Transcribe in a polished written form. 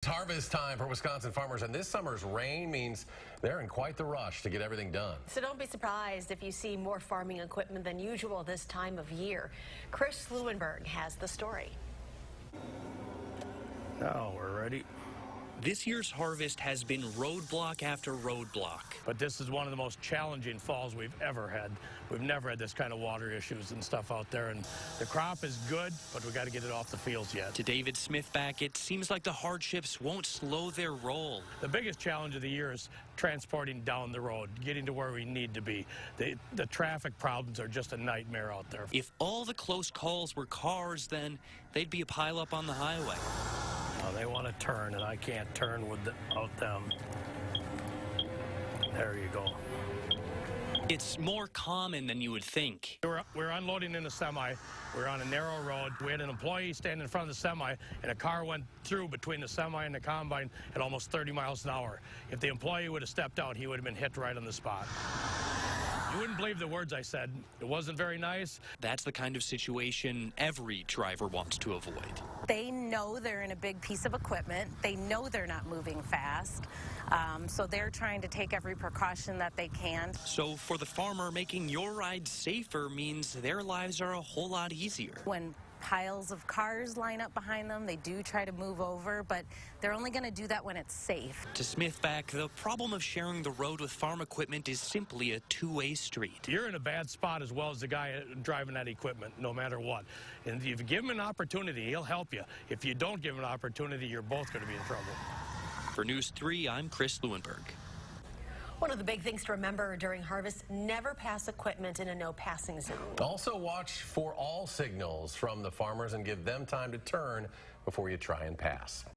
Harvest time for Wisconsin farmers, and this summer's rain means they're in quite the rush to get everything done. So don't be surprised if you see more farming equipment than usual this time of year. Chris Leuenberg has the story. Now we're ready. This year's harvest has been roadblock after roadblock. But this is one of the most challenging falls we've ever had. We've never had this kind of water issues and stuff out there. And the crop is good, but we got to get it off the fields yet. To David Smithback, it seems like the hardships won't slow their roll. The biggest challenge of the year is transporting down the road, getting to where we need to be. The traffic problems are just a nightmare out there. If all the close calls were cars, then they'd be a pileup on the highway. They want to turn, and I can't turn without them. There you go. It's more common than you would think. We're unloading in a semi. We're on a narrow road. We had an employee stand in front of the semi, and a car went through between the semi and the combine at almost 30 miles an hour. If the employee would have stepped out, he would have been hit right on the spot. You wouldn't believe the words I said. It wasn't very nice. That's the kind of situation every driver wants to avoid. They know they're in a big piece of equipment. They know they're not moving fast. So they're trying to take every precaution that they can. So for the farmer, making your ride safer means their lives are a whole lot easier. When piles of cars line up behind them, they do try to move over, but they're only going to do that when it's safe. To Smithback, the problem of sharing the road with farm equipment is simply a two-way street. You're in a bad spot as well as the guy driving that equipment, no matter what. And if you give him an opportunity, he'll help you. If you don't give him an opportunity, you're both going to be in trouble. For News 3, I'm Chris Leuenberg. One of the big things to remember during harvest, never pass equipment in a no-passing zone. Also watch for all signals from the farmers and give them time to turn before you try and pass.